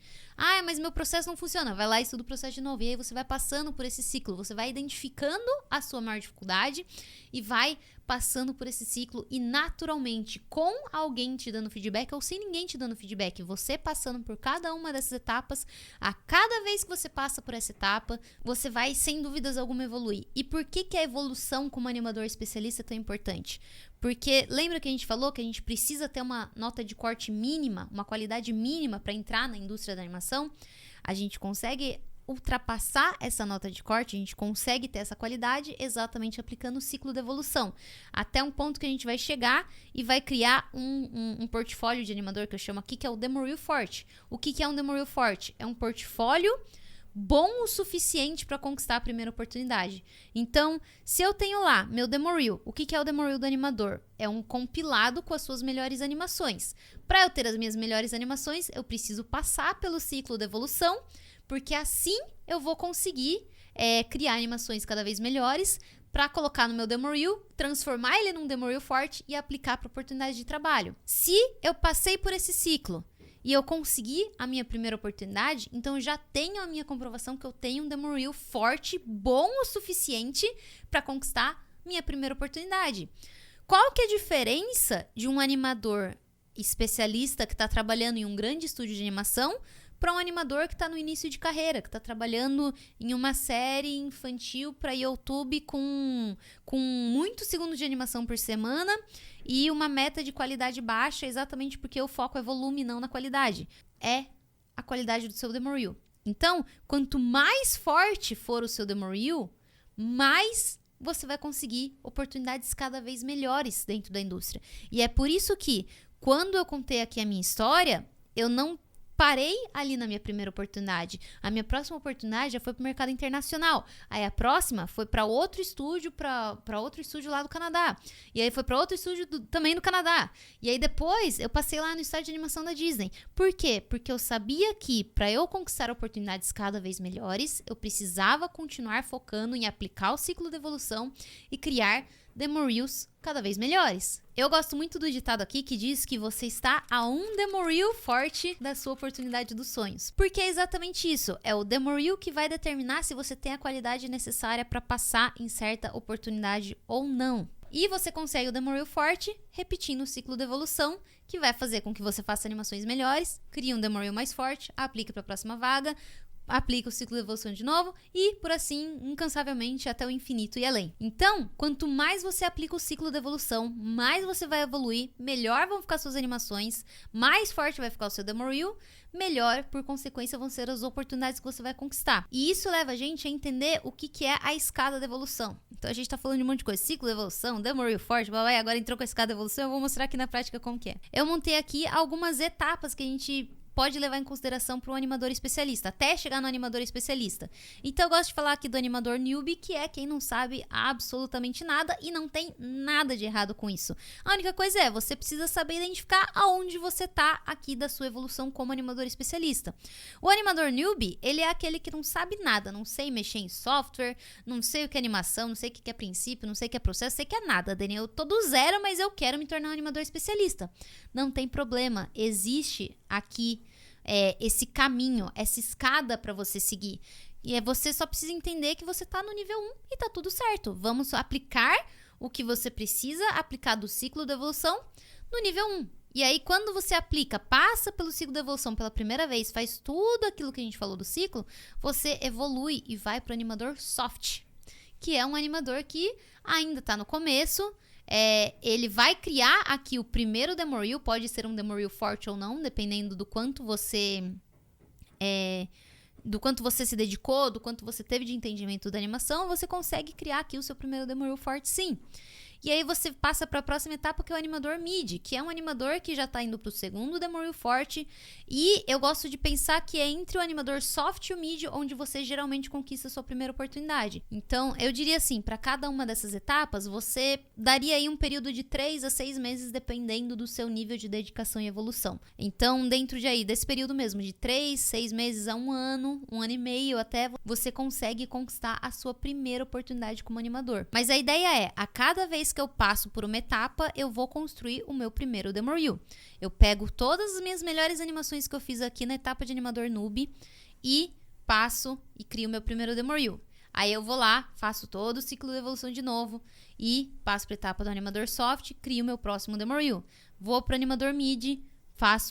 Mas meu processo não funciona, vai lá e estuda o processo de novo. E aí você vai passando por esse ciclo, você vai identificando a sua maior dificuldade e vai passando por esse ciclo e naturalmente, com alguém te dando feedback ou sem ninguém te dando feedback, você passando por cada uma dessas etapas, a cada vez que você passa por essa etapa, você vai sem dúvidas alguma evoluir. E por que a evolução como animador especialista é tão importante? Porque lembra que a gente falou que a gente precisa ter uma nota de corte mínima, uma qualidade mínima para entrar na indústria da animação? A gente consegue ultrapassar essa nota de corte, a gente consegue ter essa qualidade exatamente aplicando o ciclo de evolução. Até um ponto que a gente vai chegar e vai criar um portfólio de animador que eu chamo aqui, que é o Demo Reel Forte. O que é um Demo Reel Forte? É um portfólio bom o suficiente para conquistar a primeira oportunidade. Então, se eu tenho lá meu Demo Reel, o que é o Demo Reel do animador? É um compilado com as suas melhores animações. Para eu ter as minhas melhores animações, eu preciso passar pelo ciclo de evolução, porque assim eu vou conseguir criar animações cada vez melhores para colocar no meu Demo Reel, transformar ele num Demo Reel forte e aplicar para oportunidade de trabalho. Se eu passei por esse ciclo e eu consegui a minha primeira oportunidade, então eu já tenho a minha comprovação que eu tenho um Demo Reel forte, bom o suficiente para conquistar minha primeira oportunidade. Qual que é a diferença de um animador especialista que está trabalhando em um grande estúdio de animação para um animador que está no início de carreira, que está trabalhando em uma série infantil para YouTube com muitos segundos de animação por semana e uma meta de qualidade baixa, exatamente porque o foco é volume, não na qualidade. É a qualidade do seu Demo Reel. Então, quanto mais forte for o seu Demo Reel, mais você vai conseguir oportunidades cada vez melhores dentro da indústria. E é por isso que, quando eu contei aqui a minha história, eu não parei ali na minha primeira oportunidade. A minha próxima oportunidade já foi para o mercado internacional. Aí a próxima foi para outro estúdio, para outro estúdio lá do Canadá. E aí foi para outro estúdio também do Canadá. E aí depois eu passei lá no estúdio de animação da Disney. Por quê? Porque eu sabia que para eu conquistar oportunidades cada vez melhores, eu precisava continuar focando em aplicar o ciclo de evolução e criar Demo Reels cada vez melhores. Eu gosto muito do ditado aqui que diz que você está a um Demo Reel forte da sua oportunidade dos sonhos. Porque é exatamente isso. É o Demo Reel que vai determinar se você tem a qualidade necessária para passar em certa oportunidade ou não. E você consegue o Demo Reel forte repetindo o ciclo de evolução, que vai fazer com que você faça animações melhores, crie um Demo Reel mais forte, aplique para a próxima vaga, aplica o ciclo de evolução de novo e, por assim, incansavelmente até o infinito e além. Então, quanto mais você aplica o ciclo de evolução, mais você vai evoluir, melhor vão ficar suas animações, mais forte vai ficar o seu Demo Reel, melhor, por consequência, vão ser as oportunidades que você vai conquistar. E isso leva a gente a entender o que é a escada de evolução. Então, a gente tá falando de um monte de coisa, ciclo de evolução, Demo Reel forte, e agora entrou com a escada de evolução, eu vou mostrar aqui na prática como que é. Eu montei aqui algumas etapas que a gente pode levar em consideração para um animador especialista, até chegar no animador especialista. Então eu gosto de falar aqui do animador newbie, que é quem não sabe absolutamente nada e não tem nada de errado com isso. A única coisa é, você precisa saber identificar aonde você tá aqui da sua evolução como animador especialista. O animador newbie, ele é aquele que não sabe nada, não sei mexer em software, não sei o que é animação, não sei o que é princípio, não sei o que é processo, sei que é nada, Daniel. Eu tô do zero, mas eu quero me tornar um animador especialista. Não tem problema, existe aqui esse caminho, essa escada para você seguir. E você só precisa entender que você tá no nível 1 e tá tudo certo. Vamos aplicar o que você precisa aplicar do ciclo de evolução no nível 1. E aí, quando você aplica, passa pelo ciclo de evolução pela primeira vez, faz tudo aquilo que a gente falou do ciclo, você evolui e vai pro animador soft, que é um animador que ainda tá no começo, ele vai criar aqui o primeiro demo reel, pode ser um demo reel forte ou não, dependendo do quanto você se dedicou, do quanto você teve de entendimento da animação, você consegue criar aqui o seu primeiro demo reel forte, sim. E aí você passa para a próxima etapa, que é o animador mid, que é um animador que já está indo para o segundo demo reel forte. E eu gosto de pensar que é entre o animador soft e o mid, onde você geralmente conquista a sua primeira oportunidade. Então, eu diria assim, para cada uma dessas etapas, você daria aí um período de 3 a 6 meses, dependendo do seu nível de dedicação e evolução. Então, dentro desse período mesmo, de 3, 6 meses a 1 ano e meio até, você consegue conquistar a sua primeira oportunidade como animador. Mas a ideia é, a cada vez que eu passo por uma etapa, eu vou construir o meu primeiro demo reel. Eu pego todas as minhas melhores animações que eu fiz aqui na etapa de animador noob e passo e crio o meu primeiro demo reel. Aí eu vou lá, faço todo o ciclo de evolução de novo e passo para a etapa do animador soft, crio o meu próximo demo reel. Vou para o animador mid,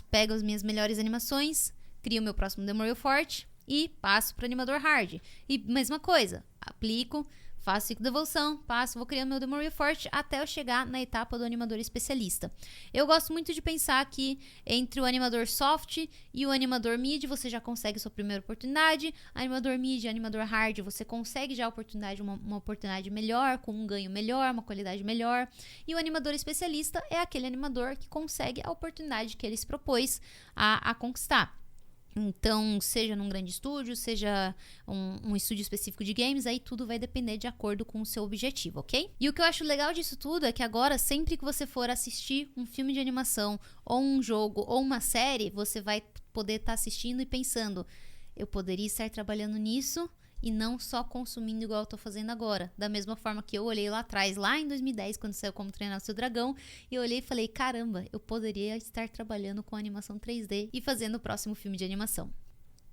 pego as minhas melhores animações, crio o meu próximo demo reel forte e passo para o animador hard. E mesma coisa, aplico, faço ciclo de evolução, vou criando meu demo reel forte até eu chegar na etapa do animador especialista. Eu gosto muito de pensar que entre o animador soft e o animador mid, você já consegue sua primeira oportunidade. Animador mid e animador hard, você consegue já uma oportunidade melhor, com um ganho melhor, uma qualidade melhor. E o animador especialista é aquele animador que consegue a oportunidade que ele se propôs a conquistar. Então, seja num grande estúdio, seja um estúdio específico de games, aí tudo vai depender de acordo com o seu objetivo, ok? E o que eu acho legal disso tudo é que agora, sempre que você for assistir um filme de animação, ou um jogo, ou uma série, você vai poder estar assistindo e pensando, eu poderia estar trabalhando nisso e não só consumindo igual eu tô fazendo agora. Da mesma forma que eu olhei lá atrás, lá em 2010, quando saiu Como Treinar Seu Dragão, e eu olhei e falei, caramba, eu poderia estar trabalhando com animação 3D e fazendo o próximo filme de animação.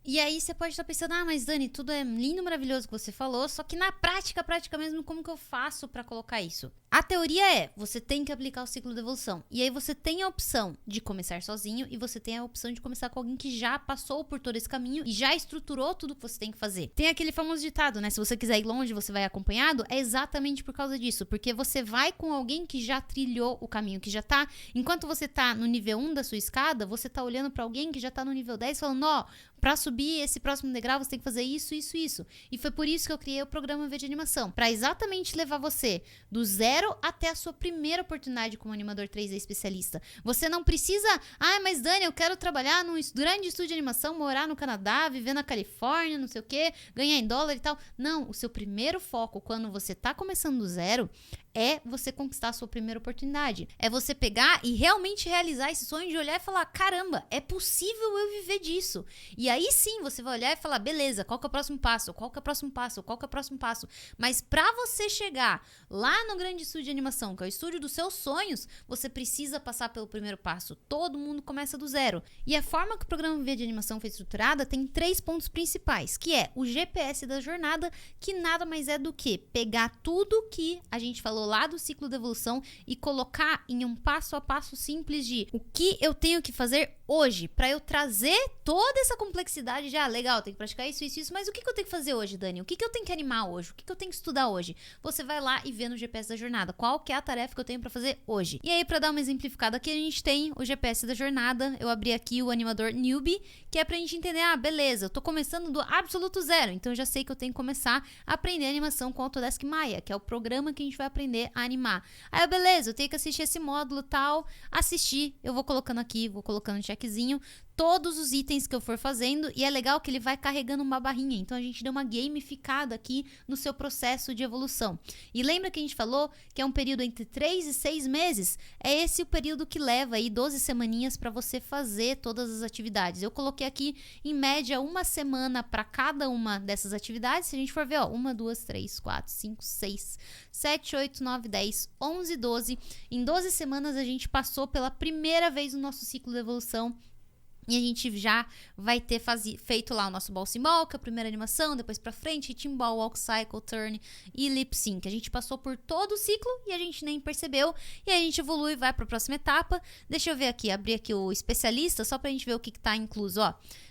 E aí você pode estar pensando, mas Dani, tudo é lindo, maravilhoso que você falou, só que na prática mesmo, como que eu faço pra colocar isso? A teoria é, você tem que aplicar o ciclo de evolução. E aí você tem a opção de começar sozinho e você tem a opção de começar com alguém que já passou por todo esse caminho e já estruturou tudo que você tem que fazer. Tem aquele famoso ditado, né? Se você quiser ir longe, você vai acompanhado. É exatamente por causa disso. Porque você vai com alguém que já trilhou o caminho, que já tá... Enquanto você tá no nível 1 da sua escada, você tá olhando pra alguém que já tá no nível 10 falando, pra subir esse próximo degrau, você tem que fazer isso, isso, isso. E foi por isso que eu criei o programa V de Animação. Pra exatamente levar você do zero até a sua primeira oportunidade como animador 3D especialista. Você não precisa... mas Dani, eu quero trabalhar num grande estúdio de animação, morar no Canadá, viver na Califórnia, não sei o quê, ganhar em dólar e tal. Não, o seu primeiro foco quando você tá começando do zero é você conquistar a sua primeira oportunidade. É você pegar e realmente realizar esse sonho de olhar e falar, caramba, é possível eu viver disso. E aí sim, você vai olhar e falar, beleza, qual que é o próximo passo? Qual que é o próximo passo? Qual que é o próximo passo? Mas pra você chegar lá no grande estúdio de animação, que é o estúdio dos seus sonhos, você precisa passar pelo primeiro passo. Todo mundo começa do zero. E a forma que o programa V de Animação foi estruturada tem 3 pontos principais, que é o GPS da jornada, que nada mais é do que pegar tudo que a gente falou lá do ciclo de evolução e colocar em um passo a passo simples de o que eu tenho que fazer hoje, para eu trazer toda essa complexidade de, legal, tem que praticar isso, mas o que eu tenho que fazer hoje, Dani? O que eu tenho que animar hoje? O que eu tenho que estudar hoje? Você vai lá e vê no GPS da jornada qual que é a tarefa que eu tenho para fazer hoje. E aí, para dar uma exemplificada aqui, a gente tem o GPS da jornada. Eu abri aqui o animador newbie, que é pra gente entender, beleza, eu tô começando do absoluto zero, então eu já sei que eu tenho que começar a aprender animação com Autodesk Maya, que é o programa que a gente vai aprender a animar. Aí, beleza, eu tenho que assistir esse módulo tal, assistir, eu vou colocando aqui, vou colocando um checkzinho, todos os itens que eu for fazendo, e é legal que ele vai carregando uma barrinha, então a gente deu uma gamificada aqui no seu processo de evolução. E lembra que a gente falou que é um período entre 3 e 6 meses? É esse o período que leva aí 12 semaninhas para você fazer todas as atividades. Eu coloquei aqui, em média, 1 semana para cada uma dessas atividades. Se a gente for ver, 1, 2, 3, 4, 5, 6, 7, 8, 9, 10, 11, 12. Em 12 semanas a gente passou pela primeira vez no nosso ciclo de evolução. E a gente já vai ter feito lá o nosso Ball Symbol, que é a primeira animação, depois pra frente, Timbal, Walk Cycle, Turn e Lip Sync. A gente passou por todo o ciclo e a gente nem percebeu. E aí a gente evolui e vai pra próxima etapa. Deixa eu ver aqui, abrir aqui o especialista, só pra gente ver o que tá incluso,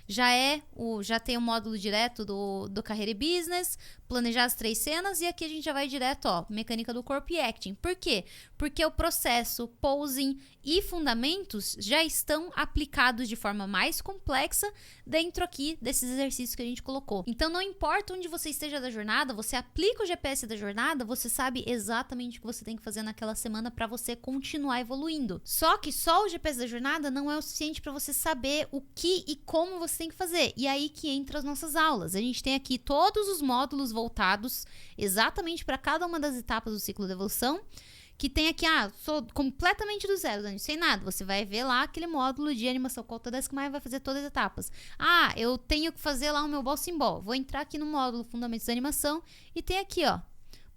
já tem o módulo direto do Carreira e Business, planejar as 3 cenas, e aqui a gente já vai direto, mecânica do corpo e acting. Por quê? Porque o processo, posing e fundamentos já estão aplicados de forma mais complexa dentro aqui desses exercícios que a gente colocou. Então, não importa onde você esteja da jornada, você aplica o GPS da jornada, você sabe exatamente o que você tem que fazer naquela semana para você continuar evoluindo. Só que só o GPS da jornada não é o suficiente para você saber o que e como você tem que fazer. E aí que entra as nossas aulas. A gente tem aqui todos os módulos voltados exatamente para cada uma das etapas do ciclo de evolução, que tem aqui, sou completamente do zero, não sei nada. Você vai ver lá aquele módulo de animação com Autodesk Maya, vai fazer todas as etapas. Eu tenho que fazer lá o meu Ball Symbol. Vou entrar aqui no módulo Fundamentos da Animação e tem aqui,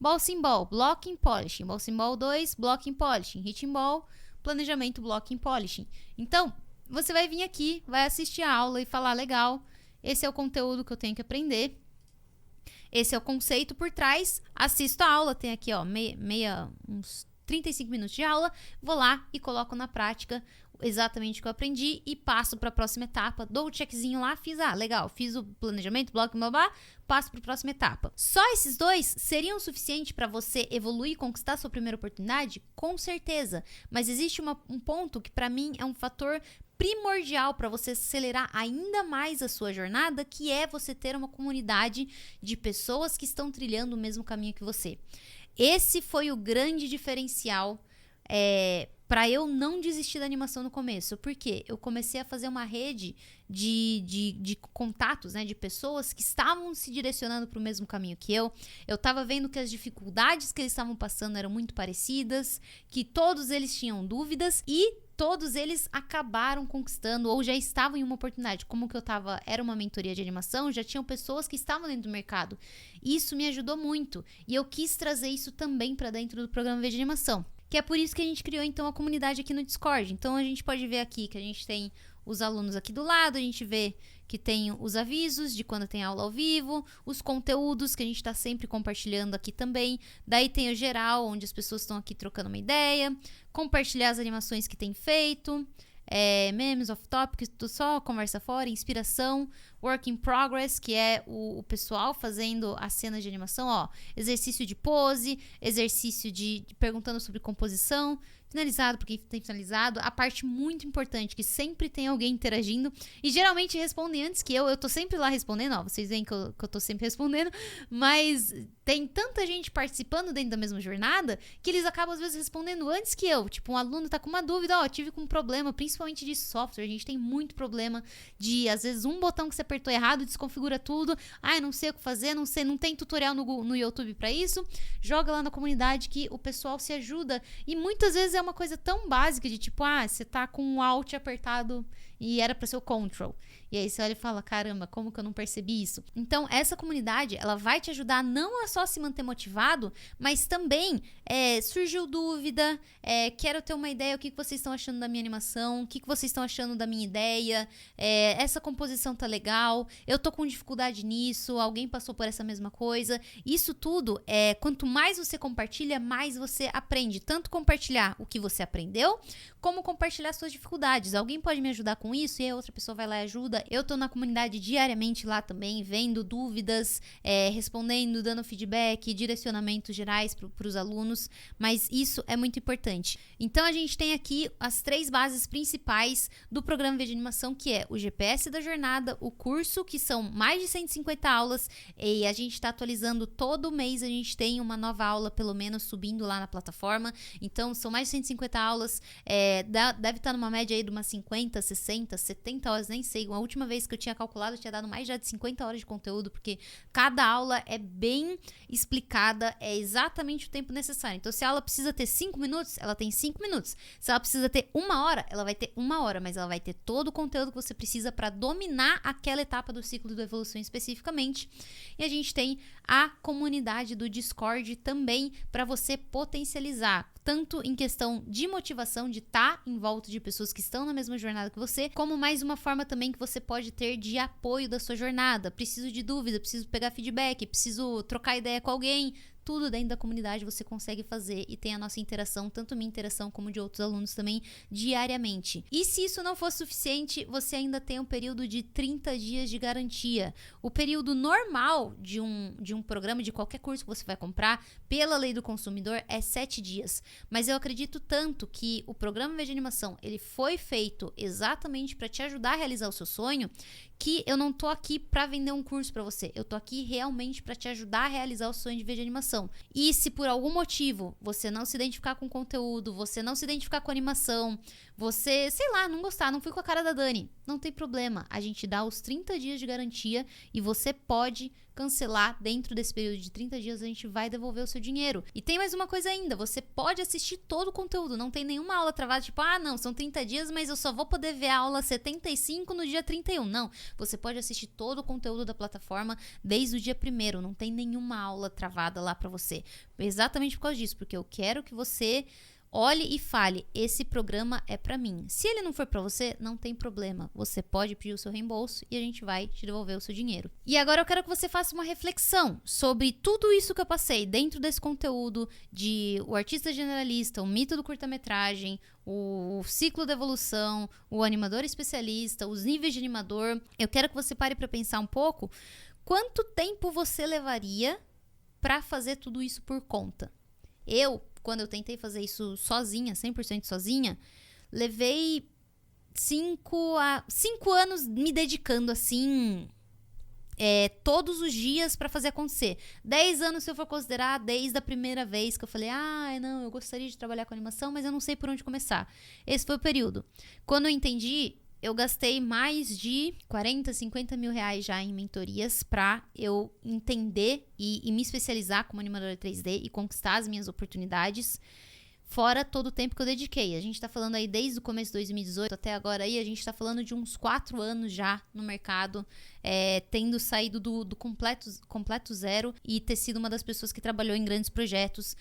Ball Symbol, Blocking, Polishing. Ball Symbol 2, Blocking, Polishing. Hitting Ball, Planejamento, Blocking, Polishing. Então, você vai vir aqui, vai assistir a aula e falar, legal, esse é o conteúdo que eu tenho que aprender. Esse é o conceito por trás. Assisto a aula, tem aqui, uns 35 minutos de aula. Vou lá e coloco na prática exatamente o que eu aprendi e passo para a próxima etapa. Dou o checkzinho lá, legal, fiz o planejamento, bloco, passo para a próxima etapa. Só esses 2 seriam suficientes para você evoluir e conquistar sua primeira oportunidade? Com certeza. Mas existe um ponto que para mim é um fator primordial para você acelerar ainda mais a sua jornada, que é você ter uma comunidade de pessoas que estão trilhando o mesmo caminho que você. Esse foi o grande diferencial para eu não desistir da animação no começo. Por quê? Eu comecei a fazer uma rede de contatos, de pessoas que estavam se direcionando para o mesmo caminho que eu. Eu estava vendo que as dificuldades que eles estavam passando eram muito parecidas, que todos eles tinham dúvidas e todos eles acabaram conquistando ou já estavam em uma oportunidade. Como que era uma mentoria de animação, já tinham pessoas que estavam dentro do mercado. Isso me ajudou muito e eu quis trazer isso também para dentro do programa V de Animação. Que é por isso que a gente criou, então, a comunidade aqui no Discord. Então, a gente pode ver aqui que a gente tem os alunos aqui do lado, a gente vê que tem os avisos de quando tem aula ao vivo, os conteúdos que a gente está sempre compartilhando aqui também. Daí tem o geral, onde as pessoas estão aqui trocando uma ideia, compartilhar as animações que tem feito, memes, off-topic, só conversa fora, inspiração, work in progress, que é o pessoal fazendo as cenas de animação, exercício de pose, exercício de perguntando sobre composição, finalizado, porque tem finalizado, a parte muito importante, que sempre tem alguém interagindo, e geralmente respondem antes que eu tô sempre lá respondendo, vocês veem que eu tô sempre respondendo, mas tem tanta gente participando dentro da mesma jornada, que eles acabam às vezes respondendo antes que eu, tipo, um aluno tá com uma dúvida, tive com um problema, principalmente de software, a gente tem muito problema de, às vezes, um botão que você apertou errado, desconfigura tudo, eu não sei o que fazer, não tem tutorial no YouTube pra isso, joga lá na comunidade que o pessoal se ajuda, e muitas vezes é uma coisa tão básica de tipo, você tá com um Alt apertado e era pra ser o Control. E aí você olha e fala, caramba, como que eu não percebi isso? Então, essa comunidade, ela vai te ajudar não a só se manter motivado, mas também surgiu dúvida, quero ter uma ideia, o que vocês estão achando da minha animação, o que vocês estão achando da minha ideia, essa composição tá legal, eu tô com dificuldade nisso, alguém passou por essa mesma coisa. Isso tudo, quanto mais você compartilha, mais você aprende. Tanto compartilhar o que você aprendeu, como compartilhar suas dificuldades. Alguém pode me ajudar com isso e a outra pessoa vai lá e ajuda. Eu tô na comunidade diariamente lá também, vendo dúvidas, respondendo, dando feedback, direcionamentos gerais para os alunos, mas isso é muito importante. Então, a gente tem aqui as 3 bases principais do programa V de Animação, que é o GPS da jornada, o curso, que são mais de 150 aulas, e a gente está atualizando todo mês, a gente tem uma nova aula, pelo menos, subindo lá na plataforma. Então, são mais de 150 aulas, deve estar numa média aí de umas 50, 60, 70 horas, nem sei. A última vez que eu tinha calculado, eu tinha dado mais já de 50 horas de conteúdo, porque cada aula é bem explicada, é exatamente o tempo necessário. Então, se a aula precisa ter 5 minutos, ela tem 5 minutos. Se ela precisa ter 1 hora, ela vai ter 1 hora, mas ela vai ter todo o conteúdo que você precisa para dominar aquela etapa do ciclo da evolução especificamente. E a gente tem a comunidade do Discord também para você potencializar, tanto em questão de motivação, de estar em volta de pessoas que estão na mesma jornada que você, como mais uma forma também que você pode ter de apoio da sua jornada. Preciso de dúvida, preciso pegar feedback, preciso trocar ideia com alguém. tudo dentro da comunidade você consegue fazer e tem a nossa interação, tanto minha interação como de outros alunos também, diariamente. E se isso não for suficiente, você ainda tem um período de 30 dias de garantia. O período normal de um programa, de qualquer curso que você vai comprar, pela lei do consumidor, é 7 dias. Mas eu acredito tanto que o programa VG Animação, ele foi feito exatamente para te ajudar a realizar o seu sonho, que eu não tô aqui para vender um curso para você. Eu tô aqui realmente para te ajudar a realizar o sonho de VG Animação. E se por algum motivo você não se identificar com o conteúdo, você não se identificar com a animação, você, sei lá, não gostar, não fui com a cara da Dani, não tem problema. A gente dá os 30 dias de garantia e você pode cancelar dentro desse período de 30 dias, a gente vai devolver o seu dinheiro. E tem mais uma coisa ainda, você pode assistir todo o conteúdo, não tem nenhuma aula travada, tipo, não, são 30 dias, mas eu só vou poder ver a aula 75 no dia 31. Não, você pode assistir todo o conteúdo da plataforma desde o dia 1º, não tem nenhuma aula travada lá pra você. Exatamente por causa disso, porque eu quero que você olhe e fale, esse programa é pra mim. Se ele não for pra você, não tem problema. Você pode pedir o seu reembolso e a gente vai te devolver o seu dinheiro. E agora eu quero que você faça uma reflexão sobre tudo isso que eu passei dentro desse conteúdo de o artista generalista, o mito do curta-metragem, o ciclo da evolução, o animador especialista, os níveis de animador. Eu quero que você pare pra pensar um pouco quanto tempo você levaria pra fazer tudo isso por conta. Quando eu tentei fazer isso sozinha, 100% sozinha, levei 5 anos me dedicando assim, todos os dias pra fazer acontecer. 10 anos se eu for considerar desde a primeira vez que eu falei, não, eu gostaria de trabalhar com animação, mas eu não sei por onde começar. Esse foi o período. Quando eu entendi, eu gastei mais de 40, 50 mil reais já em mentorias pra eu entender e me especializar como animadora 3D e conquistar as minhas oportunidades, fora todo o tempo que eu dediquei. A gente tá falando aí desde o começo de 2018 até agora aí, a gente tá falando de uns 4 anos já no mercado, tendo saído do completo zero e ter sido uma das pessoas que trabalhou em grandes projetos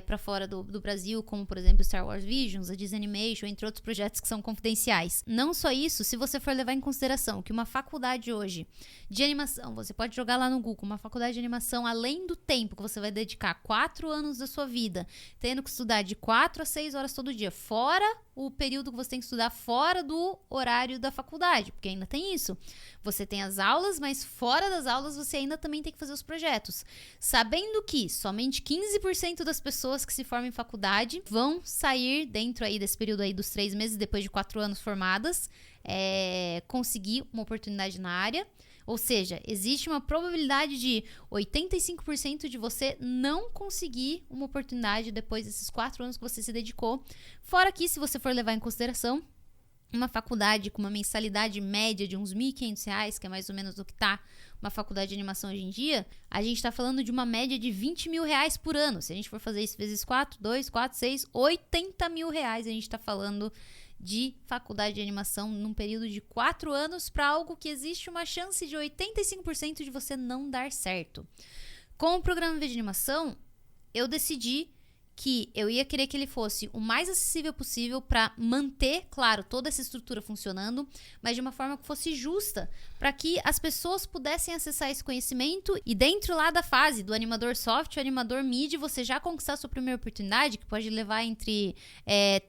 pra fora do Brasil, como por exemplo Star Wars Visions, a Disney Animation, entre outros projetos que são confidenciais. Não só isso, se você for levar em consideração que uma faculdade hoje de animação, você pode jogar lá no Google, uma faculdade de animação, além do tempo que você vai dedicar 4 anos da sua vida, tendo que estudar de 4 a 6 horas todo dia, fora o período que você tem que estudar fora do horário da faculdade, porque ainda tem isso. Você tem as aulas, mas fora das aulas você ainda também tem que fazer os projetos. Sabendo que somente 15% das pessoas que se formam em faculdade vão sair dentro aí desse período aí dos 3 meses, depois de 4 anos formadas, conseguir uma oportunidade na área. Ou seja, existe uma probabilidade de 85% de você não conseguir uma oportunidade depois desses 4 anos que você se dedicou. Fora que, se você for levar em consideração, uma faculdade com uma mensalidade média de uns R$ 1.500, que é mais ou menos o que tá uma faculdade de animação hoje em dia, a gente tá falando de uma média de R$20 mil por ano. Se a gente for fazer isso vezes 4, 2, 4, 6, R$80 mil a gente tá falando de faculdade de animação num período de 4 anos para algo que existe uma chance de 85% de você não dar certo. Com o programa VG Animação, eu decidi que eu ia querer que ele fosse o mais acessível possível para manter, claro, toda essa estrutura funcionando, mas de uma forma que fosse justa, para que as pessoas pudessem acessar esse conhecimento e dentro lá da fase do animador soft, o animador mid, você já conquistar a sua primeira oportunidade, que pode levar entre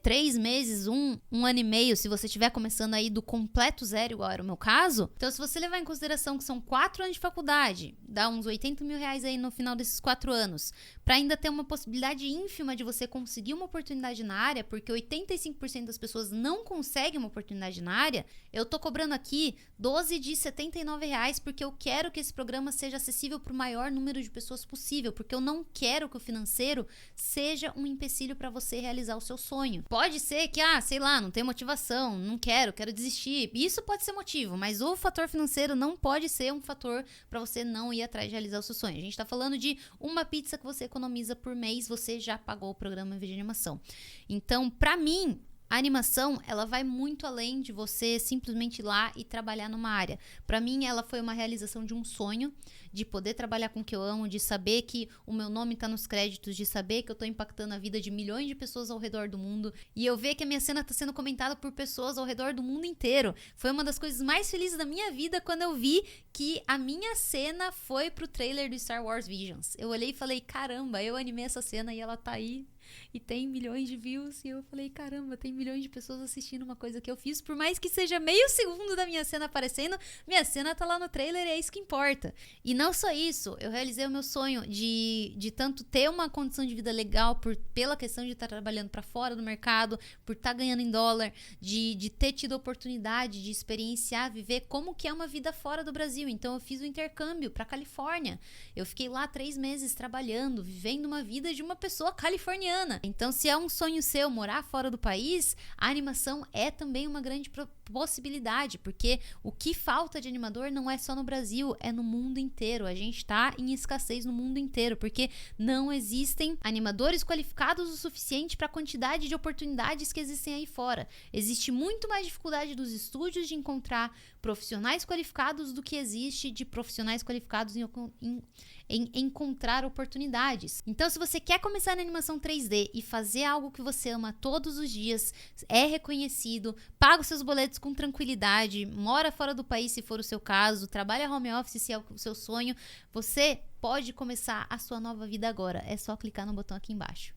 3 meses, um ano e meio, se você estiver começando aí do completo zero, igual era o meu caso. Então, se você levar em consideração que são 4 anos de faculdade, dá uns R$80 mil aí no final desses 4 anos, para ainda ter uma possibilidade ínfima de você conseguir uma oportunidade na área, porque 85% das pessoas não conseguem uma oportunidade na área, eu tô cobrando aqui 12 de R$79, porque eu quero que esse programa seja acessível para o maior número de pessoas possível, porque eu não quero que o financeiro seja um empecilho para você realizar o seu sonho. Pode ser que, sei lá, não tenho motivação, não quero desistir. Isso pode ser motivo, mas o fator financeiro não pode ser um fator para você não ir atrás de realizar o seu sonho. A gente tá falando de uma pizza que você economiza por mês, você já pagou o programa VG Animação. Então, pra mim, A animação, ela vai muito além de você simplesmente ir lá e trabalhar numa área. Pra mim, ela foi uma realização de um sonho, de poder trabalhar com o que eu amo, de saber que o meu nome tá nos créditos, de saber que eu tô impactando a vida de milhões de pessoas ao redor do mundo, e eu ver que a minha cena tá sendo comentada por pessoas ao redor do mundo inteiro. Foi uma das coisas mais felizes da minha vida quando eu vi que a minha cena foi pro trailer do Star Wars Visions. Eu olhei e falei, caramba, eu animei essa cena e ela tá aí e tem milhões de views, e eu falei, caramba, tem milhões de pessoas assistindo uma coisa que eu fiz, por mais que seja meio segundo da minha cena aparecendo, minha cena tá lá no trailer e é isso que importa. E não só isso, eu realizei o meu sonho de tanto ter uma condição de vida legal pela questão de estar trabalhando para fora do mercado, por estar ganhando em dólar, de ter tido a oportunidade de experienciar, viver como que é uma vida fora do Brasil. Então eu fiz o intercâmbio para Califórnia, eu fiquei lá 3 meses trabalhando, vivendo uma vida de uma pessoa californiana. Então, se é um sonho seu morar fora do país, a animação é também uma grande possibilidade, porque o que falta de animador não é só no Brasil, é no mundo inteiro. A gente tá em escassez no mundo inteiro, porque não existem animadores qualificados o suficiente para a quantidade de oportunidades que existem aí fora. Existe muito mais dificuldade dos estúdios de encontrar profissionais qualificados do que existe de profissionais qualificados em encontrar oportunidades. Então, se você quer começar na animação 3D e fazer algo que você ama todos os dias, é reconhecido, paga os seus boletos com tranquilidade, mora fora do país se for o seu caso, trabalha home office se é o seu sonho, você pode começar a sua nova vida agora. É só clicar no botão aqui embaixo.